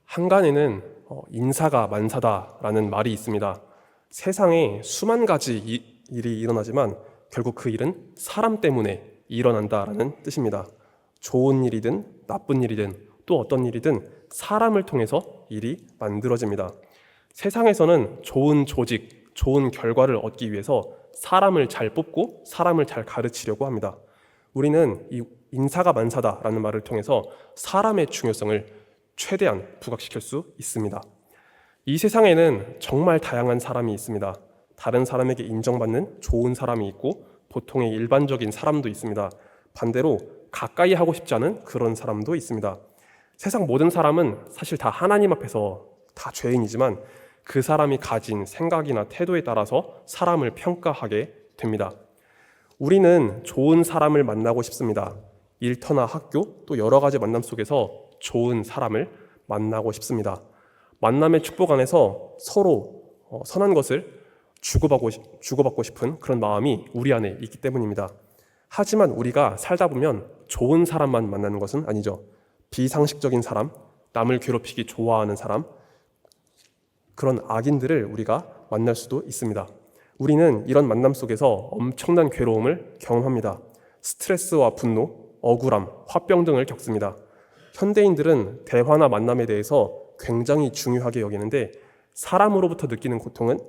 한간에는 인사가 만사다라는 말이 있습니다. 세상에 수만 가지 일이 일어나지만 결국 그 일은 사람 때문에 일어난다라는 뜻입니다. 좋은 일이든 나쁜 일이든 또 어떤 일이든 사람을 통해서 일이 만들어집니다. 세상에서는 좋은 조직, 좋은 결과를 얻기 위해서 사람을 잘 뽑고 사람을 잘 가르치려고 합니다. 우리는 이 인사가 만사다라는 말을 통해서 사람의 중요성을 최대한 부각시킬 수 있습니다. 이 세상에는 정말 다양한 사람이 있습니다. 다른 사람에게 인정받는 좋은 사람이 있고 보통의 일반적인 사람도 있습니다. 반대로 가까이 하고 싶지 않은 그런 사람도 있습니다. 세상 모든 사람은 사실 다 하나님 앞에서 다 죄인이지만 그 사람이 가진 생각이나 태도에 따라서 사람을 평가하게 됩니다. 우리는 좋은 사람을 만나고 싶습니다. 일터나 학교 또 여러 가지 만남 속에서 좋은 사람을 만나고 싶습니다. 만남의 축복 안에서 서로 선한 것을 주고받고 싶은 그런 마음이 우리 안에 있기 때문입니다. 하지만 우리가 살다 보면 좋은 사람만 만나는 것은 아니죠. 비상식적인 사람, 남을 괴롭히기 좋아하는 사람, 그런 악인들을 우리가 만날 수도 있습니다. 우리는 이런 만남 속에서 엄청난 괴로움을 경험합니다. 스트레스와 분노, 억울함, 화병 등을 겪습니다. 현대인들은 대화나 만남에 대해서 굉장히 중요하게 여기는데 사람으로부터 느끼는 고통은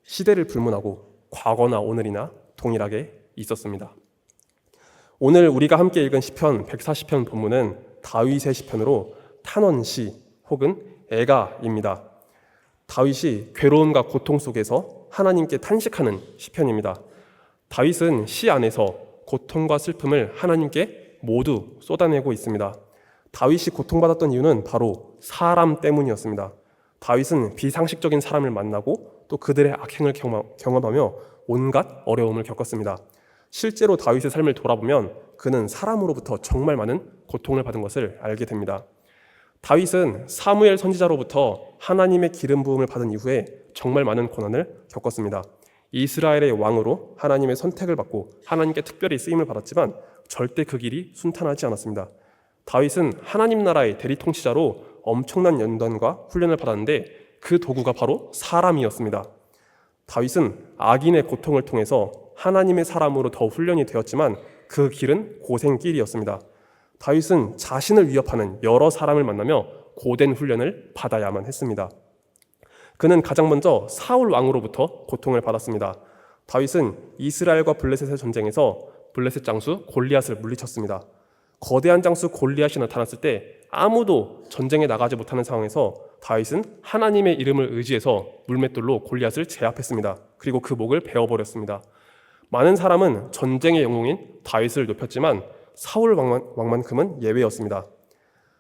시대를 불문하고 과거나 오늘이나 동일하게 있었습니다. 오늘 우리가 함께 읽은 시편 140편 본문은 다윗의 시편으로 탄원시 혹은 애가입니다. 다윗이 괴로움과 고통 속에서 하나님께 탄식하는 시편입니다. 다윗은 시 안에서 고통과 슬픔을 하나님께 모두 쏟아내고 있습니다. 다윗이 고통받았던 이유는 바로 사람 때문이었습니다. 다윗은 비상식적인 사람을 만나고 또 그들의 악행을 경험하며 온갖 어려움을 겪었습니다. 실제로 다윗의 삶을 돌아보면 그는 사람으로부터 정말 많은 고통을 받은 것을 알게 됩니다. 다윗은 사무엘 선지자로부터 하나님의 기름 부음을 받은 이후에 정말 많은 고난을 겪었습니다. 이스라엘의 왕으로 하나님의 선택을 받고 하나님께 특별히 쓰임을 받았지만 절대 그 길이 순탄하지 않았습니다. 다윗은 하나님 나라의 대리 통치자로 엄청난 연단과 훈련을 받았는데 그 도구가 바로 사람이었습니다. 다윗은 악인의 고통을 통해서 하나님의 사람으로 더 훈련이 되었지만 그 길은 고생길이었습니다. 다윗은 자신을 위협하는 여러 사람을 만나며 고된 훈련을 받아야만 했습니다. 그는 가장 먼저 사울 왕으로부터 고통을 받았습니다. 다윗은 이스라엘과 블레셋의 전쟁에서 블레셋 장수 골리앗을 물리쳤습니다. 거대한 장수 골리앗이 나타났을 때 아무도 전쟁에 나가지 못하는 상황에서 다윗은 하나님의 이름을 의지해서 물맷돌로 골리앗을 제압했습니다. 그리고 그 목을 베어버렸습니다. 많은 사람은 전쟁의 영웅인 다윗을 높였지만 사울 왕만큼은 예외였습니다.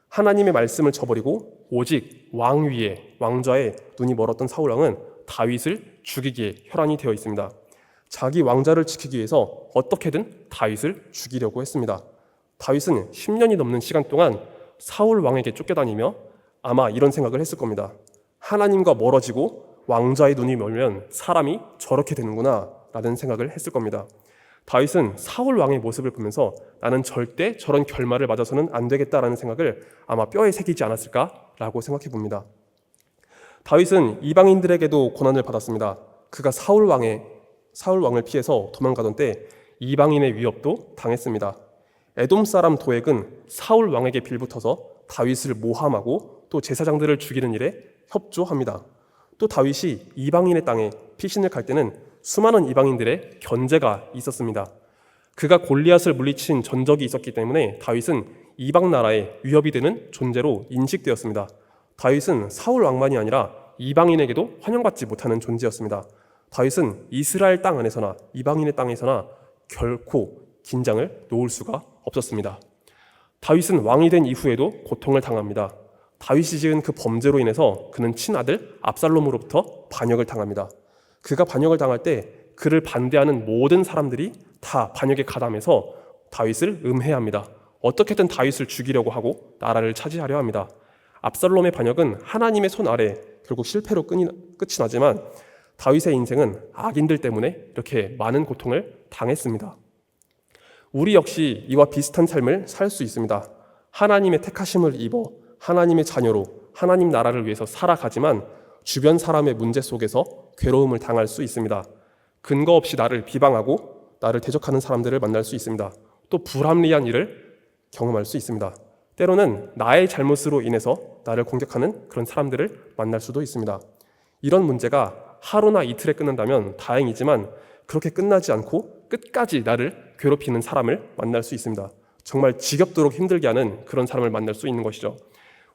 하나님의 말씀을 저버리고 오직 왕위에 왕좌에 눈이 멀었던 사울 왕은 다윗을 죽이기에 혈안이 되어 있습니다. 자기 왕자를 지키기 위해서 어떻게든 다윗을 죽이려고 했습니다. 다윗은 10년이 넘는 시간 동안 사울 왕에게 쫓겨다니며 아마 이런 생각을 했을 겁니다. 하나님과 멀어지고 왕자의 눈이 멀면 사람이 저렇게 되는구나 라는 생각을 했을 겁니다. 다윗은 사울 왕의 모습을 보면서 나는 절대 저런 결말을 맞아서는 안 되겠다라는 생각을 아마 뼈에 새기지 않았을까라고 생각해 봅니다. 다윗은 이방인들에게도 고난을 받았습니다. 그가 사울 왕을 피해서 도망가던 때 이방인의 위협도 당했습니다. 에돔 사람 도액은 사울 왕에게 빌붙어서 다윗을 모함하고 또 제사장들을 죽이는 일에 협조합니다. 또 다윗이 이방인의 땅에 피신을 갈 때는 수많은 이방인들의 견제가 있었습니다. 그가 골리앗을 물리친 전적이 있었기 때문에 다윗은 이방 나라의 위협이 되는 존재로 인식되었습니다. 다윗은 사울 왕만이 아니라 이방인에게도 환영받지 못하는 존재였습니다. 다윗은 이스라엘 땅 안에서나 이방인의 땅에서나 결코 긴장을 놓을 수가 없었습니다. 다윗은 왕이 된 이후에도 고통을 당합니다. 다윗이 지은 그 범죄로 인해서 그는 친아들 압살롬으로부터 반역을 당합니다. 그가 반역을 당할 때 그를 반대하는 모든 사람들이 다 반역에 가담해서 다윗을 음해합니다. 어떻게든 다윗을 죽이려고 하고 나라를 차지하려 합니다. 압살롬의 반역은 하나님의 손 아래 결국 실패로 끝이 나지만 다윗의 인생은 악인들 때문에 이렇게 많은 고통을 당했습니다. 우리 역시 이와 비슷한 삶을 살 수 있습니다. 하나님의 택하심을 입어 하나님의 자녀로 하나님 나라를 위해서 살아가지만 주변 사람의 문제 속에서 괴로움을 당할 수 있습니다. 근거 없이 나를 비방하고 나를 대적하는 사람들을 만날 수 있습니다. 또 불합리한 일을 경험할 수 있습니다. 때로는 나의 잘못으로 인해서 나를 공격하는 그런 사람들을 만날 수도 있습니다. 이런 문제가 하루나 이틀에 끝난다면 다행이지만 그렇게 끝나지 않고 끝까지 나를 괴롭히는 사람을 만날 수 있습니다. 정말 지겹도록 힘들게 하는 그런 사람을 만날 수 있는 것이죠.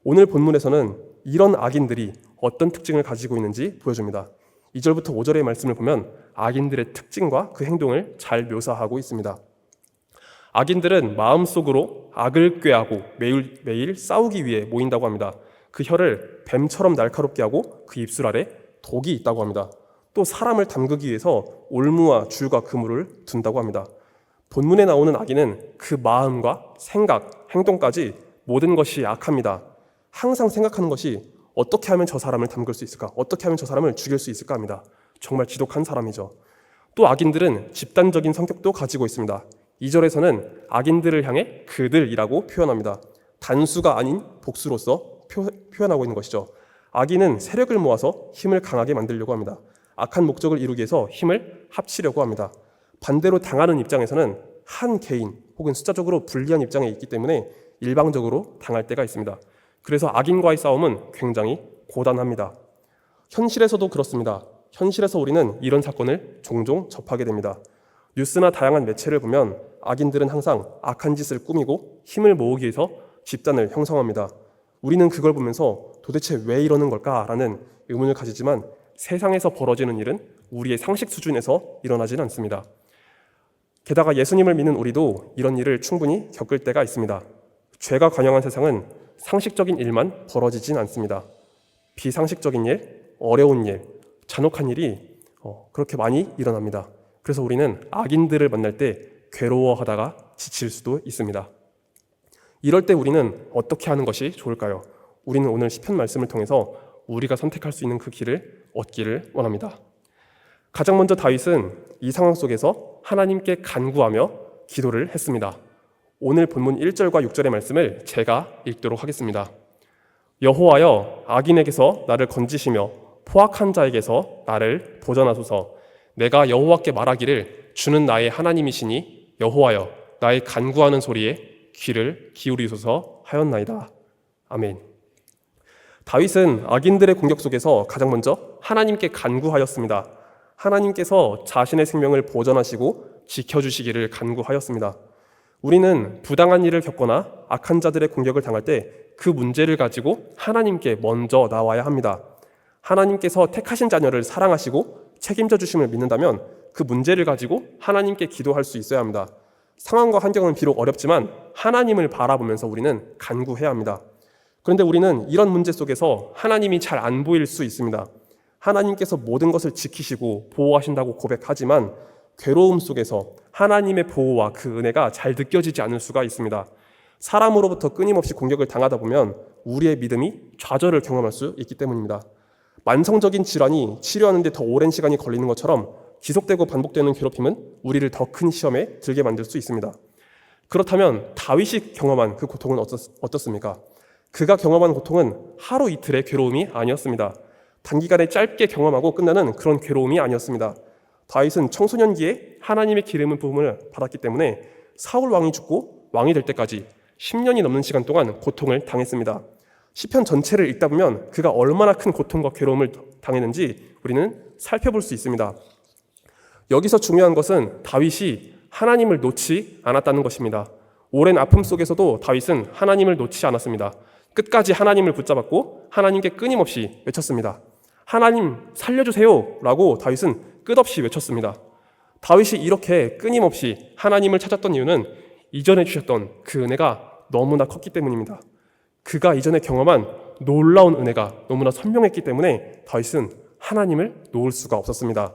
오늘 본문에서는 이런 악인들이 어떤 특징을 가지고 있는지 보여줍니다. 2절부터 5절의 말씀을 보면 악인들의 특징과 그 행동을 잘 묘사하고 있습니다. 악인들은 마음속으로 악을 꾀하고 매일 싸우기 위해 모인다고 합니다. 그 혀를 뱀처럼 날카롭게 하고 그 입술 아래 독이 있다고 합니다. 또 사람을 담그기 위해서 올무와 줄과 그물을 둔다고 합니다. 본문에 나오는 악인은 그 마음과 생각, 행동까지 모든 것이 악합니다. 항상 생각하는 것이 어떻게 하면 저 사람을 담글 수 있을까? 어떻게 하면 저 사람을 죽일 수 있을까 합니다. 정말 지독한 사람이죠. 또 악인들은 집단적인 성격도 가지고 있습니다. 2절에서는 악인들을 향해 그들이라고 표현합니다. 단수가 아닌 복수로서 표현하고 있는 것이죠. 악인은 세력을 모아서 힘을 강하게 만들려고 합니다. 악한 목적을 이루기 위해서 힘을 합치려고 합니다. 반대로 당하는 입장에서는 한 개인 혹은 숫자적으로 불리한 입장에 있기 때문에 일방적으로 당할 때가 있습니다. 그래서 악인과의 싸움은 굉장히 고단합니다. 현실에서도 그렇습니다. 현실에서 우리는 이런 사건을 종종 접하게 됩니다. 뉴스나 다양한 매체를 보면 악인들은 항상 악한 짓을 꾸미고 힘을 모으기 위해서 집단을 형성합니다. 우리는 그걸 보면서 도대체 왜 이러는 걸까라는 의문을 가지지만 세상에서 벌어지는 일은 우리의 상식 수준에서 일어나지는 않습니다. 게다가 예수님을 믿는 우리도 이런 일을 충분히 겪을 때가 있습니다. 죄가 관영한 세상은 상식적인 일만 벌어지진 않습니다. 비상식적인 일, 어려운 일, 잔혹한 일이 그렇게 많이 일어납니다. 그래서 우리는 악인들을 만날 때 괴로워하다가 지칠 수도 있습니다. 이럴 때 우리는 어떻게 하는 것이 좋을까요? 우리는 오늘 시편 말씀을 통해서 우리가 선택할 수 있는 그 길을 얻기를 원합니다. 가장 먼저 다윗은 이 상황 속에서 하나님께 간구하며 기도를 했습니다. 오늘 본문 1절과 6절의 말씀을 제가 읽도록 하겠습니다. 여호와여, 악인에게서 나를 건지시며 포악한 자에게서 나를 보전하소서. 내가 여호와께 말하기를 주는 나의 하나님이시니 여호와여, 나의 간구하는 소리에 귀를 기울이소서 하였나이다. 아멘. 다윗은 악인들의 공격 속에서 가장 먼저 하나님께 간구하였습니다. 하나님께서 자신의 생명을 보전하시고 지켜주시기를 간구하였습니다. 우리는 부당한 일을 겪거나 악한 자들의 공격을 당할 때 그 문제를 가지고 하나님께 먼저 나와야 합니다. 하나님께서 택하신 자녀를 사랑하시고 책임져 주심을 믿는다면 그 문제를 가지고 하나님께 기도할 수 있어야 합니다. 상황과 환경은 비록 어렵지만 하나님을 바라보면서 우리는 간구해야 합니다. 그런데 우리는 이런 문제 속에서 하나님이 잘 안 보일 수 있습니다. 하나님께서 모든 것을 지키시고 보호하신다고 고백하지만 괴로움 속에서 하나님의 보호와 그 은혜가 잘 느껴지지 않을 수가 있습니다. 사람으로부터 끊임없이 공격을 당하다 보면 우리의 믿음이 좌절을 경험할 수 있기 때문입니다. 만성적인 질환이 치료하는데 더 오랜 시간이 걸리는 것처럼 지속되고 반복되는 괴롭힘은 우리를 더 큰 시험에 들게 만들 수 있습니다. 그렇다면 다윗이 경험한 그 고통은 어떻습니까? 그가 경험한 고통은 하루 이틀의 괴로움이 아니었습니다. 단기간에 짧게 경험하고 끝나는 그런 괴로움이 아니었습니다. 다윗은 청소년기에 하나님의 기름을 부음을 받았기 때문에 사울 왕이 죽고 왕이 될 때까지 10년이 넘는 시간 동안 고통을 당했습니다. 시편 전체를 읽다 보면 그가 얼마나 큰 고통과 괴로움을 당했는지 우리는 살펴볼 수 있습니다. 여기서 중요한 것은 다윗이 하나님을 놓지 않았다는 것입니다. 오랜 아픔 속에서도 다윗은 하나님을 놓지 않았습니다. 끝까지 하나님을 붙잡았고 하나님께 끊임없이 외쳤습니다. 하나님 살려주세요 라고 다윗은 끝없이 외쳤습니다. 다윗이 이렇게 끊임없이 하나님을 찾았던 이유는 이전에 주셨던 그 은혜가 너무나 컸기 때문입니다. 그가 이전에 경험한 놀라운 은혜가 너무나 선명했기 때문에 다윗은 하나님을 놓을 수가 없었습니다.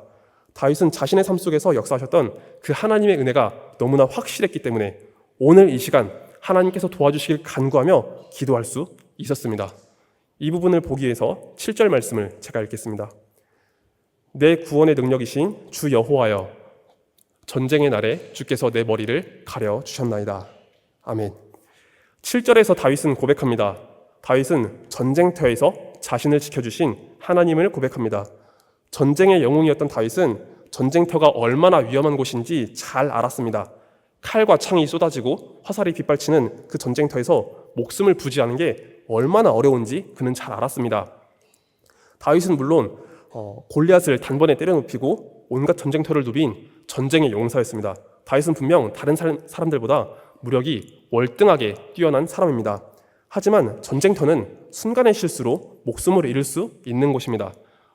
다윗은 자신의 삶 속에서 역사하셨던 그 하나님의 은혜가 너무나 확실했기 때문에 오늘 이 시간 하나님께서 도와주시길 간구하며 기도할 수 있었습니다. 이 부분을 보기 위해서 7절 말씀을 제가 읽겠습니다. 내 구원의 능력이신 주 여호와여, 전쟁의 날에 주께서 내 머리를 가려 주셨나이다. 아멘. 7절에서 다윗은 고백합니다. 다윗은 전쟁터에서 자신을 지켜주신 하나님을 고백합니다. 전쟁의 영웅이었던 다윗은 전쟁터가 얼마나 위험한 곳인지 잘 알았습니다. 칼과 창이 쏟아지고 화살이 빗발치는 그 전쟁터에서 목숨을 부지하는 게 얼마나 어려운지 그는 잘 알았습니다. 다윗은 물론 골리앗을 단번에 때려눕히고 온갖 전쟁터를 누빈 전쟁의 용사였습니다. 다윗은 분명 다른 사람들보다 무력이 월등하게 뛰어난 사람입니다. 하지만 전쟁터는 순간의 실수로 목숨을 잃을 수 있는 곳입니다.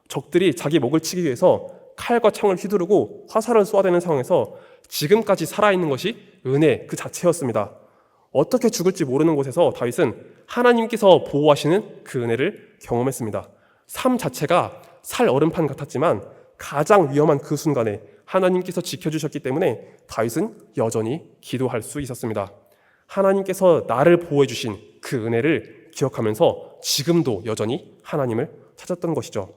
적들이 자기 목을 치기 위해서 칼과 창을 휘두르고 화살을 쏘아대는 상황에서 지금까지 살아있는 것이 은혜 그 자체였습니다. 어떻게 죽을지 모르는 곳에서 다윗은 하나님께서 보호하시는 그 은혜를 경험했습니다. 삶 자체가 살 얼음판 같았지만 가장 위험한 그 순간에 하나님께서 지켜주셨기 때문에 다윗은 여전히 기도할 수 있었습니다. 하나님께서 나를 보호해 주신 그 은혜를 기억하면서 지금도 여전히 하나님을 찾았던 것이죠.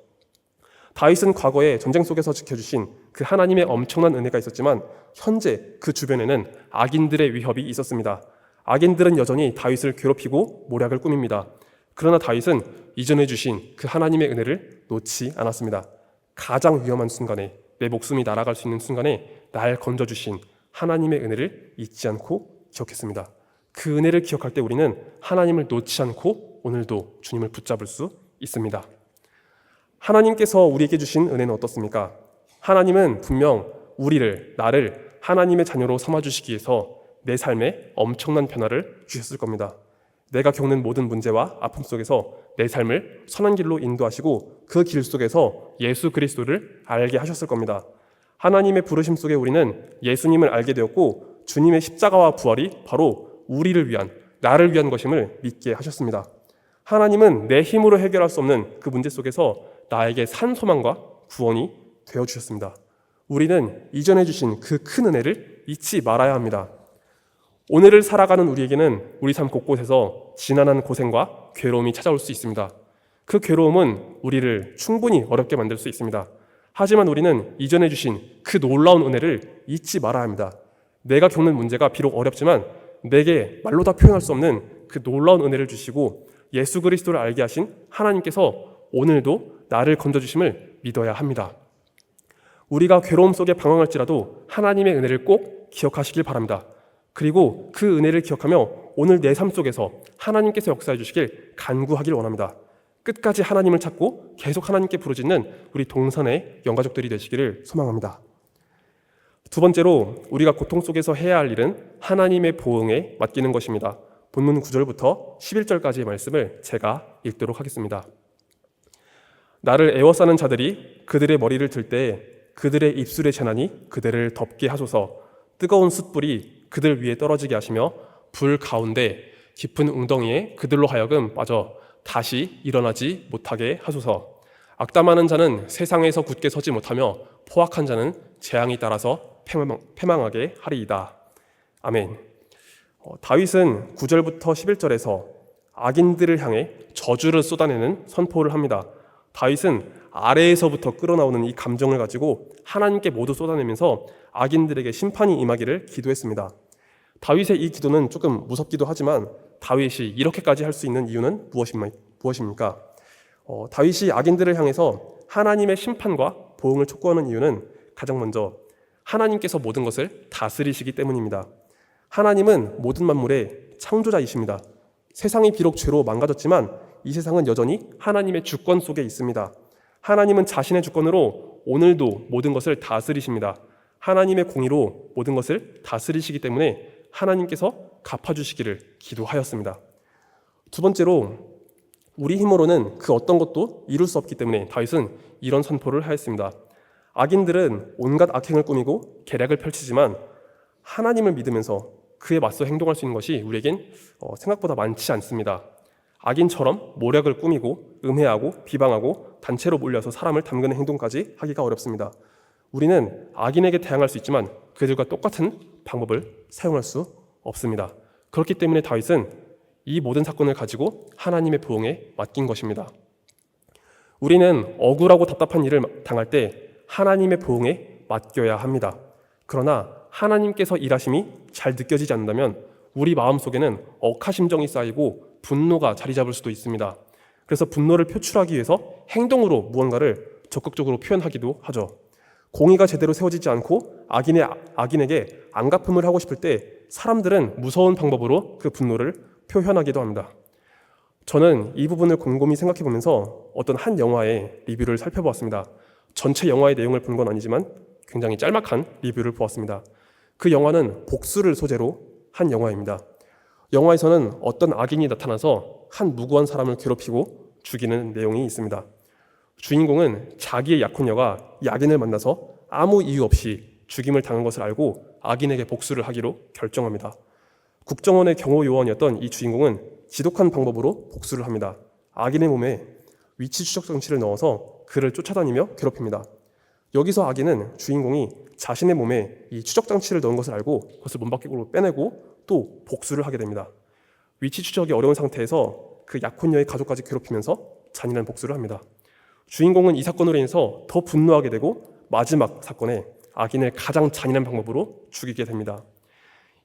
다윗은 과거에 전쟁 속에서 지켜주신 그 하나님의 엄청난 은혜가 있었지만 현재 그 주변에는 악인들의 위협이 있었습니다. 악인들은 여전히 다윗을 괴롭히고 모략을 꾸밉니다. 그러나 다윗은 이전해 주신 그 하나님의 은혜를 놓지 않았습니다. 가장 위험한 순간에, 내 목숨이 날아갈 수 있는 순간에 날 건져주신 하나님의 은혜를 잊지 않고 기억했습니다. 그 은혜를 기억할 때 우리는 하나님을 놓지 않고 오늘도 주님을 붙잡을 수 있습니다. 하나님께서 우리에게 주신 은혜는 어떻습니까? 하나님은 분명 나를 하나님의 자녀로 삼아주시기 위해서 내 삶에 엄청난 변화를 주셨을 겁니다. 내가 겪는 모든 문제와 아픔 속에서 내 삶을 선한 길로 인도하시고 그 길 속에서 예수 그리스도를 알게 하셨을 겁니다. 하나님의 부르심 속에 우리는 예수님을 알게 되었고 주님의 십자가와 부활이 바로 나를 위한 것임을 믿게 하셨습니다. 하나님은 내 힘으로 해결할 수 없는 그 문제 속에서 나에게 산 소망과 구원이 되어주셨습니다. 우리는 이전해 주신 그 큰 은혜를 잊지 말아야 합니다. 오늘을 살아가는 우리에게는 우리 삶 곳곳에서 지난한 고생과 괴로움이 찾아올 수 있습니다. 그 괴로움은 우리를 충분히 어렵게 만들 수 있습니다. 하지만 우리는 이전해 주신 그 놀라운 은혜를 잊지 말아야 합니다. 내가 겪는 문제가 비록 어렵지만 내게 말로 다 표현할 수 없는 그 놀라운 은혜를 주시고 예수 그리스도를 알게 하신 하나님께서 오늘도 나를 건져주심을 믿어야 합니다. 우리가 괴로움 속에 방황할지라도 하나님의 은혜를 꼭 기억하시길 바랍니다. 그리고 그 은혜를 기억하며 오늘 내 삶 속에서 하나님께서 역사해 주시길 간구하길 원합니다. 끝까지 하나님을 찾고 계속 하나님께 부르짖는 우리 동산의 영가족들이 되시기를 소망합니다. 두 번째로 우리가 고통 속에서 해야 할 일은 하나님의 보응에 맡기는 것입니다. 본문 9절부터 11절까지의 말씀을 제가 읽도록 하겠습니다. 나를 애워싸는 자들이 그들의 머리를 들 때 그들의 입술의 재난이 그들을 덮게 하소서. 뜨거운 숯불이 그들 위에 떨어지게 하시며 불 가운데 깊은 웅덩이에 그들로 하여금 빠져 다시 일어나지 못하게 하소서. 악담하는 자는 세상에서 굳게 서지 못하며 포악한 자는 재앙이 따라서 패망하게 하리이다. 아멘. 다윗은 9절부터 11절에서 악인들을 향해 저주를 쏟아내는 선포를 합니다. 다윗은 아래에서부터 끌어나오는 이 감정을 가지고 하나님께 모두 쏟아내면서 악인들에게 심판이 임하기를 기도했습니다. 다윗의 이 기도는 조금 무섭기도 하지만 다윗이 이렇게까지 할 수 있는 이유는 무엇입니까? 다윗이 악인들을 향해서 하나님의 심판과 보응을 촉구하는 이유는 가장 먼저 하나님께서 모든 것을 다스리시기 때문입니다. 하나님은 모든 만물의 창조자이십니다. 세상이 비록 죄로 망가졌지만 이 세상은 여전히 하나님의 주권 속에 있습니다. 하나님은 자신의 주권으로 오늘도 모든 것을 다스리십니다. 하나님의 공의로 모든 것을 다스리시기 때문에 하나님께서 갚아주시기를 기도하였습니다. 두 번째로 우리 힘으로는 그 어떤 것도 이룰 수 없기 때문에 다윗은 이런 선포를 하였습니다. 악인들은 온갖 악행을 꾸미고 계략을 펼치지만 하나님을 믿으면서 그에 맞서 행동할 수 있는 것이 우리에겐 생각보다 많지 않습니다. 악인처럼 모략을 꾸미고 음해하고 비방하고 단체로 몰려서 사람을 담그는 행동까지 하기가 어렵습니다. 우리는 악인에게 대항할 수 있지만 그들과 똑같은 방법을 사용할 수 없습니다. 그렇기 때문에 다윗은 이 모든 사건을 가지고 하나님의 보응에 맡긴 것입니다. 우리는 억울하고 답답한 일을 당할 때 하나님의 보응에 맡겨야 합니다. 그러나 하나님께서 일하심이 잘 느껴지지 않는다면 우리 마음속에는 억하심정이 쌓이고 분노가 자리 잡을 수도 있습니다. 그래서 분노를 표출하기 위해서 행동으로 무언가를 적극적으로 표현하기도 하죠. 공의가 제대로 세워지지 않고 악인에게 안갚음을 하고 싶을 때 사람들은 무서운 방법으로 그 분노를 표현하기도 합니다. 저는 이 부분을 곰곰이 생각해 보면서 어떤 한 영화의 리뷰를 살펴보았습니다. 전체 영화의 내용을 본 건 아니지만 굉장히 짤막한 리뷰를 보았습니다. 그 영화는 복수를 소재로 한 영화입니다. 영화에서는 어떤 악인이 나타나서 한 무고한 사람을 괴롭히고 죽이는 내용이 있습니다. 주인공은 자기의 약혼녀가 이 악인을 만나서 아무 이유 없이 죽임을 당한 것을 알고 악인에게 복수를 하기로 결정합니다. 국정원의 경호 요원이었던 이 주인공은 지독한 방법으로 복수를 합니다. 악인의 몸에 위치 추적 장치를 넣어서 그를 쫓아다니며 괴롭힙니다. 여기서 악인은 주인공이 자신의 몸에 이 추적 장치를 넣은 것을 알고 그것을 몸 밖으로 빼내고 또 복수를 하게 됩니다. 위치 추적이 어려운 상태에서 그 약혼녀의 가족까지 괴롭히면서 잔인한 복수를 합니다. 주인공은 이 사건으로 인해서 더 분노하게 되고 마지막 사건에 악인을 가장 잔인한 방법으로 죽이게 됩니다.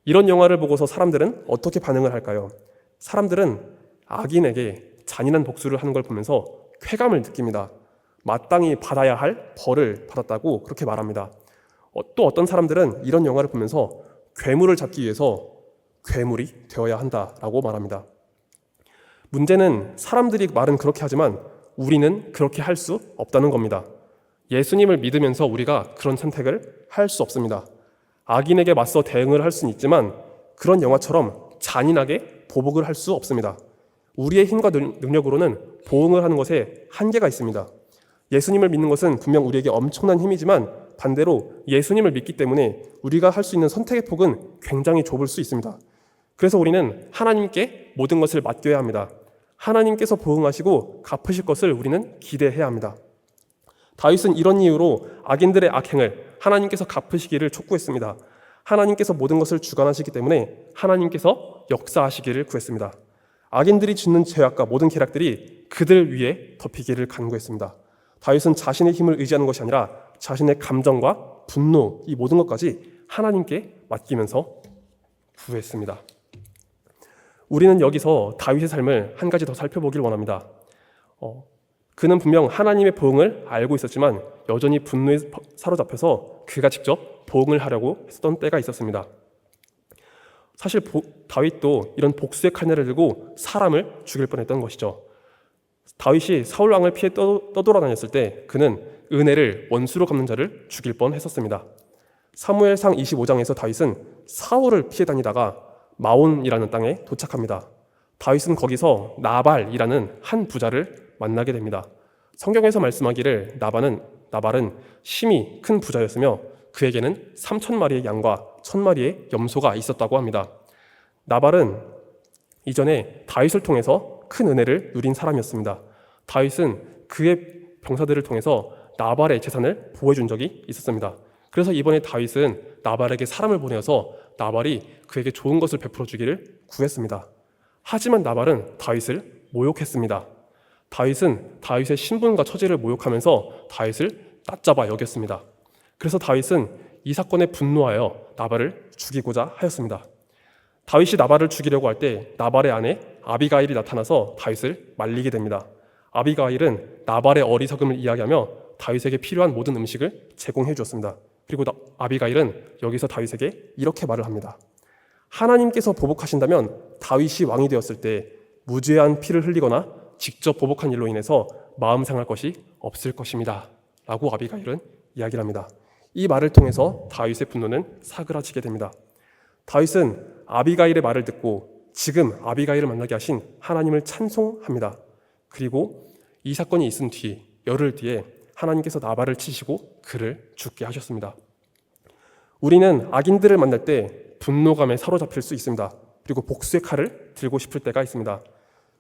이런 영화를 보고서 사람들은 어떻게 반응을 할까요? 사람들은 악인에게 잔인한 복수를 하는 걸 보면서 쾌감을 느낍니다. 마땅히 받아야 할 벌을 받았다고 그렇게 말합니다. 또 어떤 사람들은 이런 영화를 보면서 괴물을 잡기 위해서 괴물이 되어야 한다라고 말합니다. 문제는 사람들이 말은 그렇게 하지만 우리는 그렇게 할 수 없다는 겁니다. 예수님을 믿으면서 우리가 그런 선택을 할 수 없습니다. 악인에게 맞서 대응을 할 수는 있지만 그런 영화처럼 잔인하게 보복을 할 수 없습니다. 우리의 힘과 능력으로는 보응을 하는 것에 한계가 있습니다. 예수님을 믿는 것은 분명 우리에게 엄청난 힘이지만 반대로 예수님을 믿기 때문에 우리가 할 수 있는 선택의 폭은 굉장히 좁을 수 있습니다. 그래서 우리는 하나님께 모든 것을 맡겨야 합니다. 하나님께서 보응하시고 갚으실 것을 우리는 기대해야 합니다. 다윗은 이런 이유로 악인들의 악행을 하나님께서 갚으시기를 촉구했습니다. 하나님께서 모든 것을 주관하시기 때문에 하나님께서 역사하시기를 구했습니다. 악인들이 짓는 죄악과 모든 계략들이 그들 위에 덮이기를 간구했습니다. 다윗은 자신의 힘을 의지하는 것이 아니라 자신의 감정과 분노, 이 모든 것까지 하나님께 맡기면서 구했습니다. 우리는 여기서 다윗의 삶을 한 가지 더 살펴보길 원합니다. 그는 분명 하나님의 보응을 알고 있었지만 여전히 분노에 사로잡혀서 그가 직접 보응을 하려고 했던 때가 있었습니다. 사실 다윗도 이런 복수의 칼날을 들고 사람을 죽일 뻔했던 것이죠. 다윗이 사울 왕을 피해 떠돌아다녔을 때 그는 은혜를 원수로 갚는 자를 죽일 뻔했었습니다. 사무엘상 25장에서 다윗은 사울을 피해 다니다가 마온이라는 땅에 도착합니다. 다윗은 거기서 나발이라는 한 부자를 만나게 됩니다. 성경에서 말씀하기를 나발은 심히 큰 부자였으며 그에게는 3,000마리의 양과 1,000마리의 염소가 있었다고 합니다. 나발은 이전에 다윗을 통해서 큰 은혜를 누린 사람이었습니다. 다윗은 그의 병사들을 통해서 나발의 재산을 보호해준 적이 있었습니다. 그래서 이번에 다윗은 나발에게 사람을 보내어서 나발이 그에게 좋은 것을 베풀어 주기를 구했습니다. 하지만 나발은 다윗을 모욕했습니다. 다윗은 다윗의 신분과 처지를 모욕하면서 다윗을 낮잡아 여겼습니다. 그래서 다윗은 이 사건에 분노하여 나발을 죽이고자 하였습니다. 다윗이 나발을 죽이려고 할 때 나발의 아내 아비가일이 나타나서 다윗을 말리게 됩니다. 아비가일은 나발의 어리석음을 이야기하며 다윗에게 필요한 모든 음식을 제공해 주었습니다. 그리고 아비가일은 여기서 다윗에게 이렇게 말을 합니다. 하나님께서 보복하신다면 다윗이 왕이 되었을 때 무죄한 피를 흘리거나 직접 보복한 일로 인해서 마음 상할 것이 없을 것입니다. 라고 아비가일은 이야기를 합니다. 이 말을 통해서 다윗의 분노는 사그라지게 됩니다. 다윗은 아비가일의 말을 듣고 지금 아비가일을 만나게 하신 하나님을 찬송합니다. 그리고 이 사건이 있은 뒤 열흘 뒤에 하나님께서 나발을 치시고 그를 죽게 하셨습니다. 우리는 악인들을 만날 때 분노감에 사로잡힐 수 있습니다. 그리고 복수의 칼을 들고 싶을 때가 있습니다.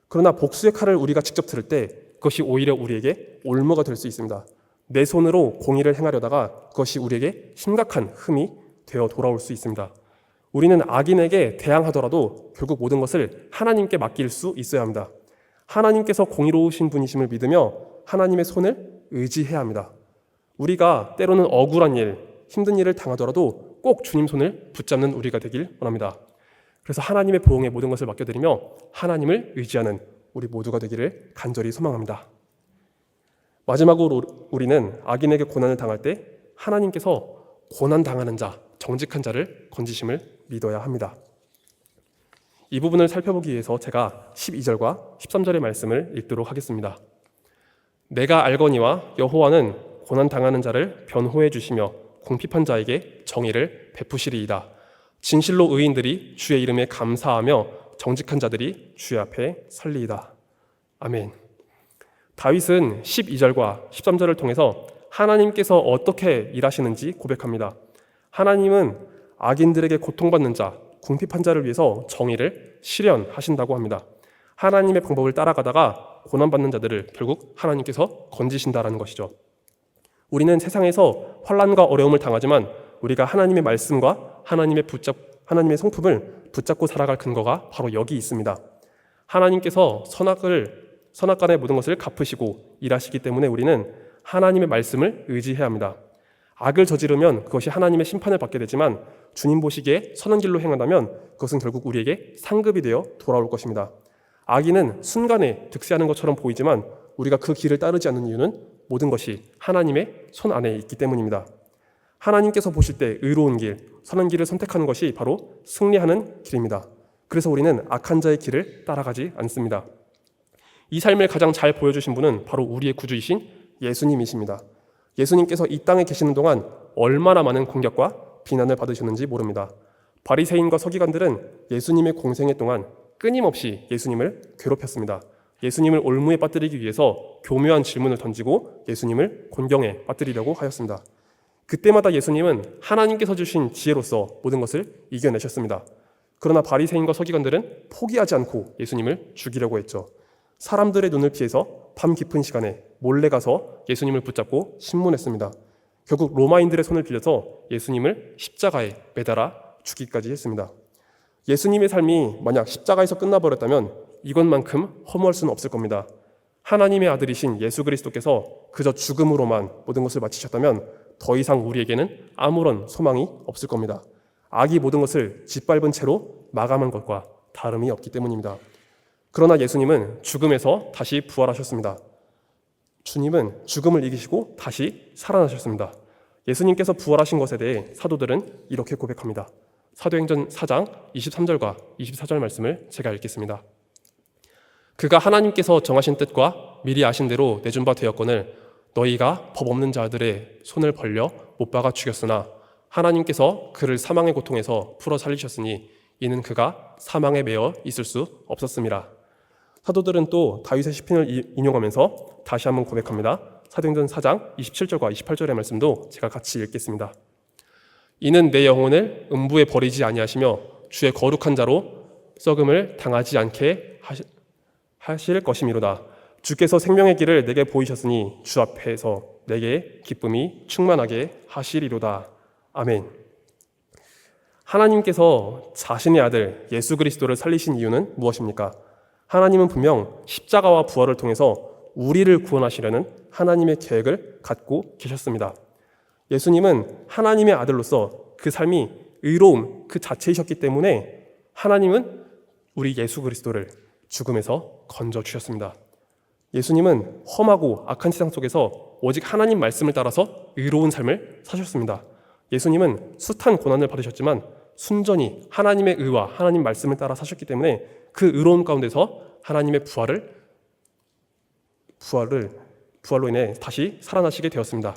그러나 복수의 칼을 우리가 직접 들을 때 그것이 오히려 우리에게 올무가 될 수 있습니다. 내 손으로 공의를 행하려다가 그것이 우리에게 심각한 흠이 되어 돌아올 수 있습니다. 우리는 악인에게 대항하더라도 결국 모든 것을 하나님께 맡길 수 있어야 합니다. 하나님께서 공의로우신 분이심을 믿으며 하나님의 손을 의지해야 합니다. 우리가 때로는 억울한 일, 힘든 일을 당하더라도 꼭 주님 손을 붙잡는 우리가 되길 원합니다. 그래서 하나님의 보응에 모든 것을 맡겨드리며 하나님을 의지하는 우리 모두가 되기를 간절히 소망합니다. 마지막으로 우리는 악인에게 고난을 당할 때 하나님께서 고난당하는 자, 정직한 자를 건지심을 믿어야 합니다. 이 부분을 살펴보기 위해서 제가 12절과 13절의 말씀을 읽도록 하겠습니다. 내가 알거니와 여호와는 고난당하는 자를 변호해 주시며 궁핍한 자에게 정의를 베푸시리이다. 진실로 의인들이 주의 이름에 감사하며 정직한 자들이 주의 앞에 설리이다. 아멘. 다윗은 12절과 13절을 통해서 하나님께서 어떻게 일하시는지 고백합니다. 하나님은 악인들에게 고통받는 자, 궁핍한 자를 위해서 정의를 실현하신다고 합니다. 하나님의 방법을 따라가다가 고난받는 자들을 결국 하나님께서 건지신다라는 것이죠. 우리는 세상에서 환난과 어려움을 당하지만 우리가 하나님의 말씀과 하나님의 성품을 붙잡고 살아갈 근거가 바로 여기 있습니다. 하나님께서 선악간의 모든 것을 갚으시고 일하시기 때문에 우리는 하나님의 말씀을 의지해야 합니다. 악을 저지르면 그것이 하나님의 심판을 받게 되지만 주님 보시기에 선한 길로 행한다면 그것은 결국 우리에게 상급이 되어 돌아올 것입니다. 악인은 순간에 득세하는 것처럼 보이지만 우리가 그 길을 따르지 않는 이유는 모든 것이 하나님의 손 안에 있기 때문입니다. 하나님께서 보실 때 의로운 길, 선한 길을 선택하는 것이 바로 승리하는 길입니다. 그래서 우리는 악한 자의 길을 따라가지 않습니다. 이 삶을 가장 잘 보여주신 분은 바로 우리의 구주이신 예수님이십니다. 예수님께서 이 땅에 계시는 동안 얼마나 많은 공격과 비난을 받으셨는지 모릅니다. 바리새인과 서기관들은 예수님의 공생애 동안 끊임없이 예수님을 괴롭혔습니다. 예수님을 올무에 빠뜨리기 위해서 교묘한 질문을 던지고 예수님을 곤경에 빠뜨리려고 하였습니다. 그때마다 예수님은 하나님께서 주신 지혜로서 모든 것을 이겨내셨습니다. 그러나 바리새인과 서기관들은 포기하지 않고 예수님을 죽이려고 했죠. 사람들의 눈을 피해서 밤 깊은 시간에 몰래 가서 예수님을 붙잡고 신문했습니다. 결국 로마인들의 손을 빌려서 예수님을 십자가에 매달아 죽이기까지 했습니다. 예수님의 삶이 만약 십자가에서 끝나버렸다면 이것만큼 허무할 수는 없을 겁니다. 하나님의 아들이신 예수 그리스도께서 그저 죽음으로만 모든 것을 마치셨다면 더 이상 우리에게는 아무런 소망이 없을 겁니다. 악이 모든 것을 짓밟은 채로 마감한 것과 다름이 없기 때문입니다. 그러나 예수님은 죽음에서 다시 부활하셨습니다. 주님은 죽음을 이기시고 다시 살아나셨습니다. 예수님께서 부활하신 것에 대해 사도들은 이렇게 고백합니다. 사도행전 4장 23절과 24절 말씀을 제가 읽겠습니다. 그가 하나님께서 정하신 뜻과 미리 아신 대로 내준 바 되었거늘 너희가 법 없는 자들의 손을 벌려 못 박아 죽였으나 하나님께서 그를 사망의 고통에서 풀어 살리셨으니 이는 그가 사망에 매여 있을 수 없었음이라. 사도들은 또 다윗의 시편을 인용하면서 다시 한번 고백합니다. 사도행전 4장 27절과 28절의 말씀도 제가 같이 읽겠습니다. 이는 내 영혼을 음부에 버리지 아니하시며 주의 거룩한 자로 썩음을 당하지 않게 하실 것이미로다. 주께서 생명의 길을 내게 보이셨으니 주 앞에서 내게 기쁨이 충만하게 하시리로다. 아멘. 하나님께서 자신의 아들 예수 그리스도를 살리신 이유는 무엇입니까? 하나님은 분명 십자가와 부활을 통해서 우리를 구원하시려는 하나님의 계획을 갖고 계셨습니다. 예수님은 하나님의 아들로서 그 삶이 의로움 그 자체이셨기 때문에 하나님은 우리 예수 그리스도를 죽음에서 건져주셨습니다. 예수님은 험하고 악한 세상 속에서 오직 하나님 말씀을 따라서 의로운 삶을 사셨습니다. 예수님은 숱한 고난을 받으셨지만 순전히 하나님의 의와 하나님 말씀을 따라 사셨기 때문에 그 의로움 가운데서 하나님의 부활로 인해 다시 살아나시게 되었습니다.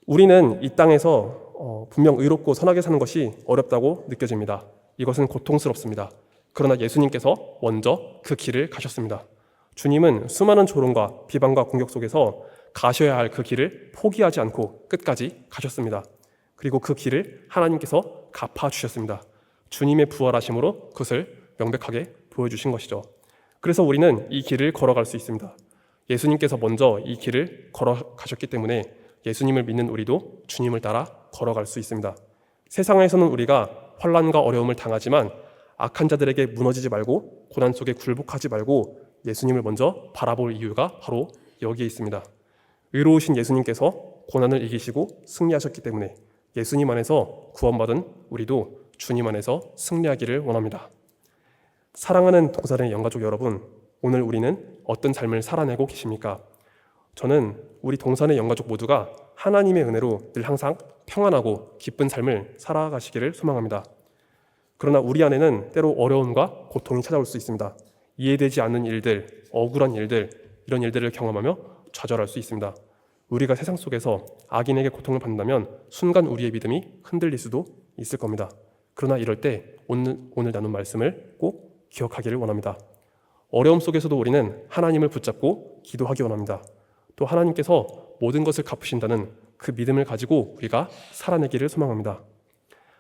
우리는 이 땅에서 분명 의롭고 선하게 사는 것이 어렵다고 느껴집니다. 이것은 고통스럽습니다. 그러나 예수님께서 먼저 그 길을 가셨습니다. 주님은 수많은 조롱과 비방과 공격 속에서 가셔야 할 그 길을 포기하지 않고 끝까지 가셨습니다. 그리고 그 길을 하나님께서 갚아주셨습니다. 주님의 부활하심으로 그것을 명백하게 보여주신 것이죠. 그래서 우리는 이 길을 걸어갈 수 있습니다. 예수님께서 먼저 이 길을 걸어가셨기 때문에 예수님을 믿는 우리도 주님을 따라 걸어갈 수 있습니다. 세상에서는 우리가 환난과 어려움을 당하지만 악한 자들에게 무너지지 말고 고난 속에 굴복하지 말고 예수님을 먼저 바라볼 이유가 바로 여기에 있습니다. 의로우신 예수님께서 고난을 이기시고 승리하셨기 때문에 예수님 안에서 구원받은 우리도 주님 안에서 승리하기를 원합니다. 사랑하는 동산의 영가족 여러분, 오늘 우리는 어떤 삶을 살아내고 계십니까? 저는 우리 동산의 영가족 모두가 하나님의 은혜로 늘 항상 평안하고 기쁜 삶을 살아가시기를 소망합니다. 그러나 우리 안에는 때로 어려움과 고통이 찾아올 수 있습니다. 이해되지 않는 일들, 억울한 일들, 이런 일들을 경험하며 좌절할 수 있습니다. 우리가 세상 속에서 악인에게 고통을 받는다면 순간 우리의 믿음이 흔들릴 수도 있을 겁니다. 그러나 이럴 때 오늘 나눈 말씀을 꼭 기억하기를 원합니다. 어려움 속에서도 우리는 하나님을 붙잡고 기도하기 원합니다. 또 하나님께서 모든 것을 갚으신다는 그 믿음을 가지고 우리가 살아내기를 소망합니다.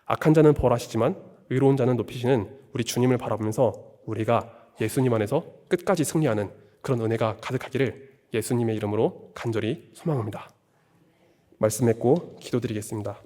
악한 자는 벌하시지만 의로운 자는 높이시는 우리 주님을 바라보면서 우리가 예수님 안에서 끝까지 승리하는 그런 은혜가 가득하기를 예수님의 이름으로 간절히 소망합니다. 말씀 맺고 기도드리겠습니다.